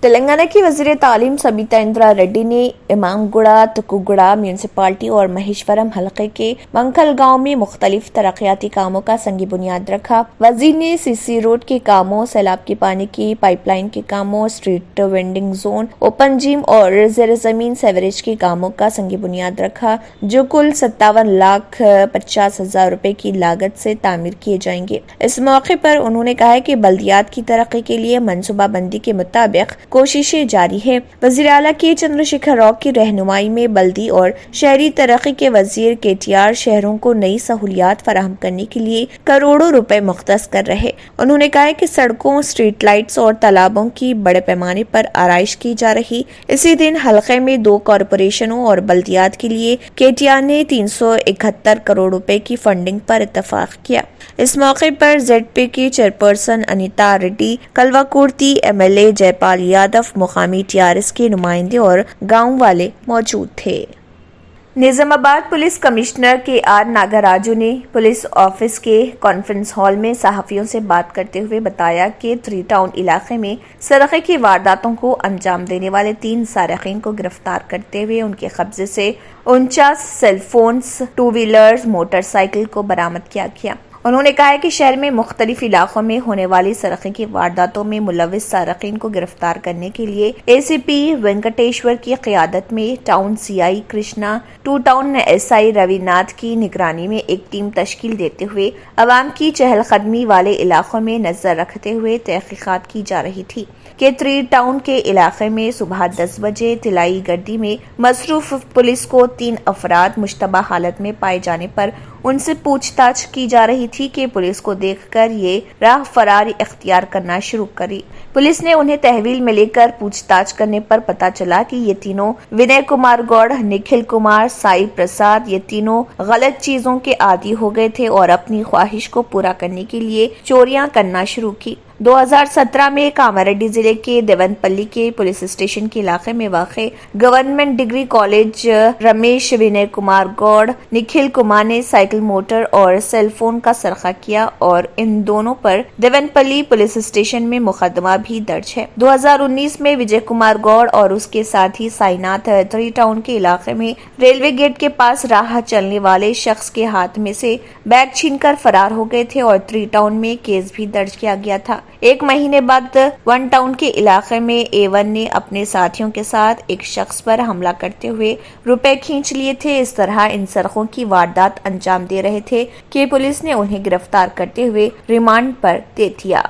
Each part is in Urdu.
تلنگانہ کی وزیر تعلیم سبیتا اندرا ریڈی نے امام گڑا، تکوگڑا میونسپالٹی اور مہیشورم حلقے کے منکھل گاؤں میں مختلف ترقیاتی کاموں کا سنگی بنیاد رکھا۔ وزیر نے CC روڈ کے کاموں، سیلاب کے پانی کی پائپ لائن کے کاموں، اسٹریٹ وینڈنگ زون، اوپن جم اور زیر زمین سیوریج کے کاموں کا سنگی بنیاد رکھا، جو کل 57,50,000 روپے کی لاگت سے تعمیر کیے جائیں گے۔ اس موقع پر انہوں نے کہا کہ بلدیات کی ترقی کے لیے منصوبہ بندی کے مطابق کوششیں جاری ہیں۔ وزیر اعلیٰ کے چندر شیکھر راؤ کی رہنمائی میں بلدی اور شہری ترقی کے وزیر KTR شہروں کو نئی سہولیات فراہم کرنے کے لیے کروڑوں روپے مختص کر رہے۔ انہوں نے کہا کہ سڑکوں، اسٹریٹ لائٹس اور تالابوں کی بڑے پیمانے پر آرائش کی جا رہی۔ اسی دن حلقے میں 2 کارپوریشنوں اور بلدیات کے لیے KTR نے 371 کروڑ روپے کی فنڈنگ پر اتفاق کیا۔ اس موقع پر ZP کی چیئرپرسن انیتا ریڈی، کلواکورتی MLA جے پال یادو، مقامی TRS کے نمائندے اور گاؤں والے موجود تھے۔ نظام آباد پولیس کمشنر KR ناگراجو نے پولیس آفس کے کانفرنس ہال میں صحافیوں سے بات کرتے ہوئے بتایا کہ 3 ٹاؤن علاقے میں سرقے کی وارداتوں کو انجام دینے والے 3 سارقین کو گرفتار کرتے ہوئے ان کے قبضے سے 49 cell phones, 2 wheelers, motorcycle کو برآمد کیا گیا۔ انہوں نے کہا کہ شہر میں مختلف علاقوں میں ہونے والی سرقے کی وارداتوں میں ملوث سارقین کو گرفتار کرنے کے لیے ACP وینکٹیشور کی قیادت میں town CI Krishna, 2 town SI روی ناتھ کی نگرانی میں ایک ٹیم تشکیل دیتے ہوئے عوام کی چہل قدمی والے علاقوں میں نظر رکھتے ہوئے تحقیقات کی جا رہی تھی کہ 3 ٹاؤن کے علاقے میں صبح 10 بجے طلائی گردی میں مصروف پولیس کو 3 افراد مشتبہ حالت میں پائے جانے پر ان سے پوچھ تاچھ کی جا رہی تھی کہ پولیس کو دیکھ کر یہ راہ فراری اختیار کرنا شروع کری۔ پولیس نے انہیں تحویل میں لے کر پوچھ تاچھ کرنے پر پتا چلا کہ یہ تینوں ونے کمار گوڑ، نکھل کمار، سائی پرساد، یہ تینوں غلط چیزوں کے عادی ہو گئے تھے اور اپنی خواہش کو پورا کرنے کے لیے چوریاں کرنا شروع کی۔ 2017 میں کاماریڈی ضلع کے دیون پلی کے پولیس اسٹیشن کے علاقے میں واقع گورنمنٹ ڈگری کالج رمیش ونے کمار گوڑ، نکھل کمار نے سائیکل، موٹر اور سیل فون کا سرقہ کیا اور ان دونوں پر دیون پلی پولیس اسٹیشن میں مقدمہ بھی درج ہے۔ 2019 میں وجے کمار گوڑ اور اس کے ساتھی سائی ناتھ 3 ٹاؤن کے علاقے میں ریلوے گیٹ کے پاس راہ چلنے والے شخص کے ہاتھ میں سے بیگ چھین کر فرار ہو گئے تھے اور 3 ٹاؤن میں کیس بھی درج کیا گیا تھا۔ 1 مہینے بعد 1 ٹاؤن کے علاقے میں A1 نے اپنے ساتھیوں کے ساتھ ایک شخص پر حملہ کرتے ہوئے روپے کھینچ لیے تھے۔ اس طرح ان سرقوں کی واردات انجام دے رہے تھے کہ پولیس نے انہیں گرفتار کرتے ہوئے ریمانڈ پر دے دیا۔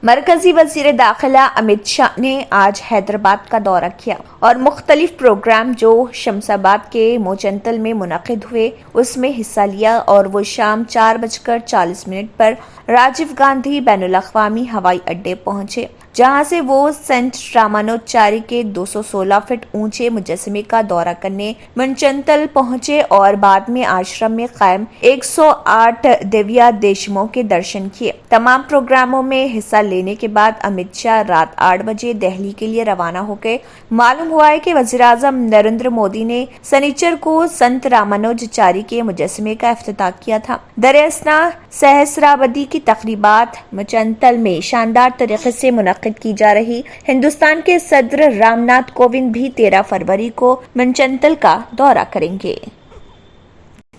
مرکزی وزیر داخلہ امت شاہ نے آج حیدرآباد کا دورہ کیا اور مختلف پروگرام جو شمس آباد کے موچنتل میں منعقد ہوئے اس میں حصہ لیا اور وہ شام 4:40 پر راجیو گاندھی بین الاقوامی ہوائی اڈے پہنچے، جہاں سے وہ سینٹ رامانوچاری کے 216 فٹ اونچے مجسمے کا دورہ کرنے منچنتل پہنچے اور بعد میں آشرم میں قائم 108 دیویا دیشموں کے درشن کیے۔ تمام پروگراموں میں حصہ لینے کے بعد امت شاہ رات 8 بجے دہلی کے لیے روانہ ہو گئے۔ معلوم ہوا ہے کہ وزیر اعظم نریندر مودی نے سنیچر کو سنت رامانوجاچاری کے مجسمے کا افتتاح کیا تھا۔ دراصل سہسرابدی کی تقریبات منچنتل میں شاندار طریقے سے منعقد کی جا رہی۔ ہندوستان کے صدر رام ناتھ کووند بھی 13 فروری کو منچنتل کا دورہ کریں گے۔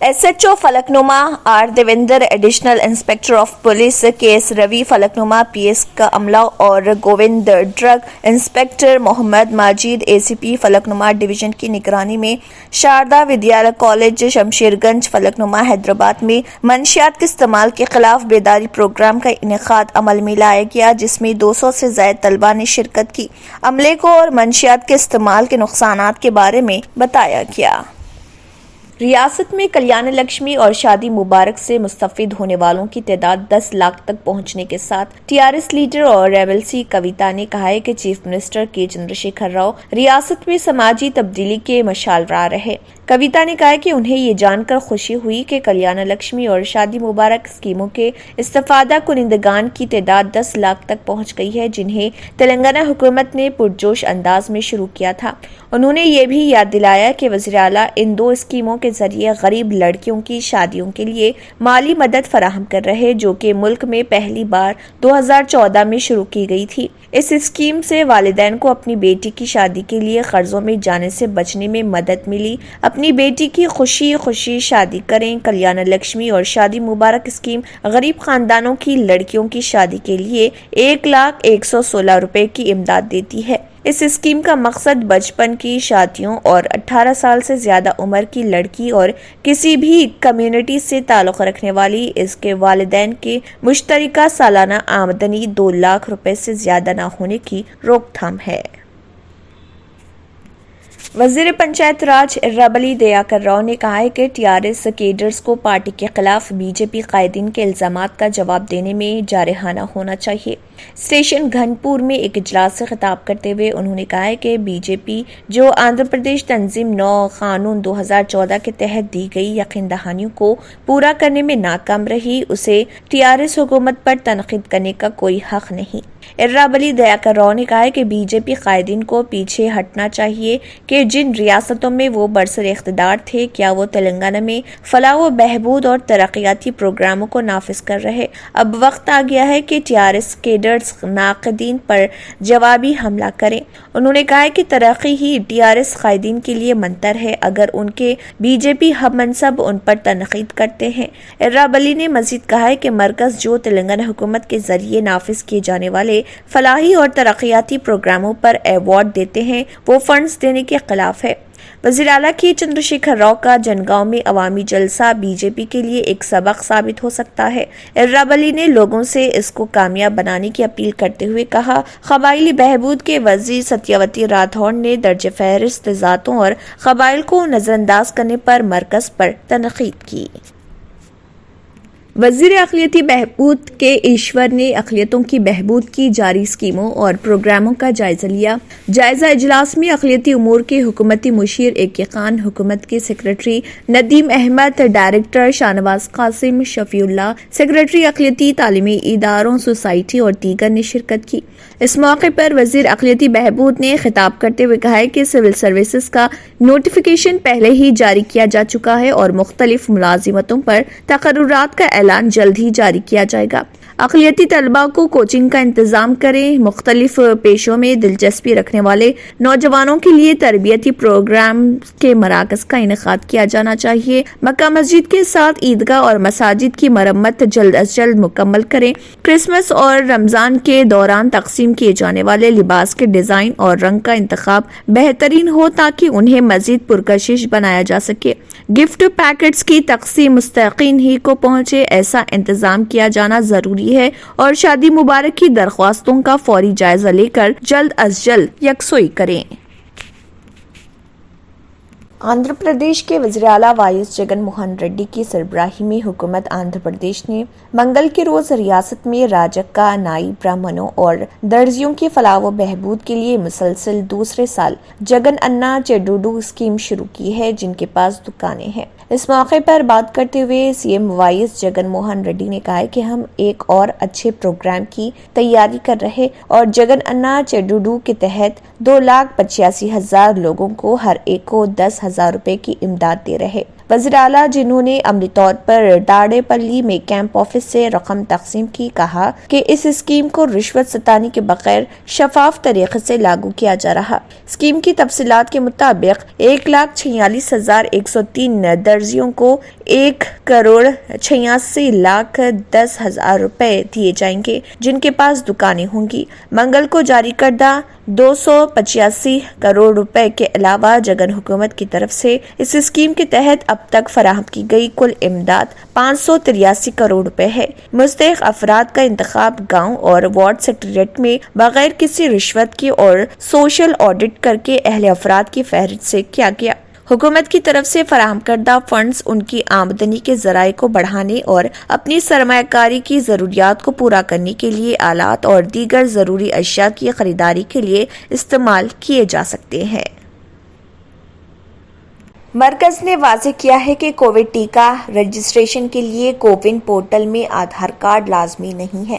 SHO Falaknuma R Devender, additional inspector of police KS Ravi, Falaknuma PS کا عملہ اور Govind, drug inspector Mohammed Majid ACP Falaknuma division کی نگرانی میں شاردا ودیالیہ کالج شمشیر گنج فلک نما حیدرآباد میں منشیات کے استعمال کے خلاف بیداری پروگرام کا انعقاد عمل میں لایا گیا، جس میں 200 سے زائد طلباء نے شرکت کی۔ عملے کو اور منشیات کے استعمال کے نقصانات کے بارے میں بتایا گیا۔ ریاست میں کلیان لکشمی اور شادی مبارک سے مستفید ہونے والوں کی تعداد 10 لاکھ تک پہنچنے کے ساتھ TRS لیڈر اور MLC کویتا نے کہا ہے کہ چیف منسٹر کے چندر شیکھر راؤ ریاست میں سماجی تبدیلی کے مشعل راہ رہے۔ کویتا نے کہا کہ انہیں یہ جان کر خوشی ہوئی کہ کلیان لکشمی اور شادی مبارک اسکیموں کے استفادہ کنندگان کی تعداد 10 لاکھ تک پہنچ گئی ہے، جنہیں تلنگانہ حکومت نے پرجوش انداز میں شروع کیا تھا۔ انہوں نے یہ بھی یاد دلایا کہ وزیر اعلیٰ ان 2 اسکیموں کے ذریعے غریب لڑکیوں کی شادیوں کے لیے مالی مدد فراہم کر رہے، جو کہ ملک میں پہلی بار 2014 میں شروع کی گئی تھی۔ اس اسکیم سے والدین کو اپنی بیٹی کی شادی کے لیے قرضوں میں جانے سے بچنے میں مدد ملی۔ اپنی بیٹی کی خوشی خوشی شادی کریں۔ کلیانہ لکشمی اور شادی مبارک اسکیم غریب خاندانوں کی لڑکیوں کی شادی کے لیے 1,116 روپے کی امداد دیتی ہے۔ اس اسکیم کا مقصد بچپن کی شادیوں اور 18 سال سے زیادہ عمر کی لڑکی اور کسی بھی کمیونٹی سے تعلق رکھنے والی اس کے والدین کے مشترکہ سالانہ آمدنی 2 لاکھ روپے سے زیادہ نہ ہونے کی روک تھام ہے۔ وزیر پنچایت راج ارابلی دیاکر راؤ نے کہا ہے کہ TRS کیڈرز کو پارٹی کے خلاف BJP قائدین کے الزامات کا جواب دینے میں جارحانہ ہونا چاہیے۔ اسٹیشن گھنپور میں ایک اجلاس سے خطاب کرتے ہوئے انہوں نے کہا ہے کہ BJP جو آندھرا پردیش تنظیم 9 قانون 2014 کے تحت دی گئی یقین دہانیوں کو پورا کرنے میں ناکام رہی، اسے TRS حکومت پر تنقید کرنے کا کوئی حق نہیں۔ ارابلی دیاکر راؤ نے کہا ہے کہ BJP قائدین کو پیچھے ہٹنا چاہیے کہ جن ریاستوں میں وہ برسر اقتدار تھے، کیا وہ تلنگانہ میں فلاح و بہبود اور ترقیاتی پروگراموں کو نافذ کر رہے؟ اب وقت آ گیا ہے کہ TRS کیڈرز ناقدین پر جوابی حملہ کریں۔ انہوں نے کہا ہے کہ ترقی ہی TRS قائدین کے لیے منتر ہے، اگر ان کے BJP ہم منصب ان پر تنقید کرتے ہیں۔ ارابلی نے مزید کہا ہے کہ مرکز جو تلنگانہ حکومت کے ذریعے نافذ کیے جانے والے فلاحی اور ترقیاتی پروگراموں پر ایوارڈ دیتے ہیں، وہ فنڈز دینے کے خلاف ہے۔ وزیر اعلیٰ کے چندر شیکھر راؤ کا جنگاؤں میں عوامی جلسہ BJP کے لیے ایک سبق ثابت ہو سکتا ہے۔ ارابلی نے لوگوں سے اس کو کامیاب بنانے کی اپیل کرتے ہوئے کہا، قبائلی بہبود کے وزیر ستیاوتی راٹھوڑ نے درج فہرست ذاتوں اور قبائل کو نظر انداز کرنے پر مرکز پر تنقید کی۔ وزیر اقلیتی بہبود کے ایشور نے اقلیتوں کی بہبود کی جاری اسکیموں اور پروگراموں کا جائزہ لیا۔ جائزہ اجلاس میں اقلیتی امور کے حکومتی مشیر اے.کے. خان، حکومت کے سیکریٹری ندیم احمد، ڈائریکٹر شاہنواز قاسم، شفیع اللہ، سیکریٹری اقلیتی تعلیمی اداروں سوسائٹی اور دیگر نے شرکت کی۔ اس موقع پر وزیر اقلیتی بہبود نے خطاب کرتے ہوئے کہا کہ سول سروسز کا نوٹیفیکیشن پہلے ہی جاری کیا جا چکا ہے اور مختلف ملازمتوں پر تقررات کا اعلان جلد ہی جاری کیا جائے گا۔ اقلیتی طلباء کو کوچنگ کا انتظام کریں۔ مختلف پیشوں میں دلچسپی رکھنے والے نوجوانوں کے لیے تربیتی پروگرام کے مراکز کا انعقاد کیا جانا چاہیے۔ مکہ مسجد کے ساتھ عیدگاہ اور مساجد کی مرمت جلد از جلد مکمل کریں۔ کرسمس اور رمضان کے دوران تقسیم کیے جانے والے لباس کے ڈیزائن اور رنگ کا انتخاب بہترین ہو تاکہ انہیں مزید پرکشش بنایا جا سکے۔ گفٹ پیکٹس کی تقسیم مستحقین ہی کو پہنچے، ایسا انتظام کیا جانا ضروری ہے اور شادی مبارک کی درخواستوں کا فوری جائزہ لے کر جلد از جلد یکسوئی کریں۔ آندھرا پردیش کے وزیر اعلیٰ وائی ایس جگن موہن ریڈی کی سربراہی میں حکومت آندھرا پردیش نے منگل کے روز ریاست میں راجکا، نائی برہمنوں اور درزیوں کی فلاح و بہبود کے لیے مسلسل دوسرے سال جگن انا چیڈوڈو اسکیم شروع کی ہے، جن کے پاس دکانیں ہیں۔ اس موقع پر بات کرتے ہوئے CM Y S Jagan Mohan Reddy نے کہا کہ ہم ایک اور اچھے پروگرام کی تیاری کر رہے اور جگن انا چیڈوڈو کے تحت 2,85,000 لوگوں کو ہر ایک کو 10,000 روپے کی امداد دے رہے۔ وزیر اعلیٰ جنہوں نے عملی طور پر ڈاڑے پلی میں کیمپ آفس سے رقم تقسیم کی، کہا کہ اس اسکیم کو رشوت ستانی کے بغیر شفاف طریقے سے لاگو کیا جا رہا۔ اسکیم کی تفصیلات کے مطابق 1,46,103 درزیوں کو 1,86,10,000 روپے دیے جائیں گے، جن کے پاس دکانیں ہوں گی۔ منگل کو جاری کردہ 285 کروڑ روپے کے علاوہ جگن حکومت کی طرف سے اس اسکیم کے تحت اب تک فراہم کی گئی کل امداد 583 کروڑ روپے ہے۔ مستحق افراد کا انتخاب گاؤں اور وارڈ سیکریٹریٹ میں بغیر کسی رشوت کے اور سوشل آڈٹ کر کے اہل افراد کی فہرست سے کیا گیا۔ حکومت کی طرف سے فراہم کردہ فنڈز ان کی آمدنی کے ذرائع کو بڑھانے اور اپنی سرمایہ کاری کی ضروریات کو پورا کرنے کے لیے آلات اور دیگر ضروری اشیاء کی خریداری کے لیے استعمال کیے جا سکتے ہیں۔ مرکز نے واضح کیا ہے کہ کووڈ ٹیکہ رجسٹریشن کے لیے کوون پورٹل میں آدھار کارڈ لازمی نہیں ہے۔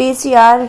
PCR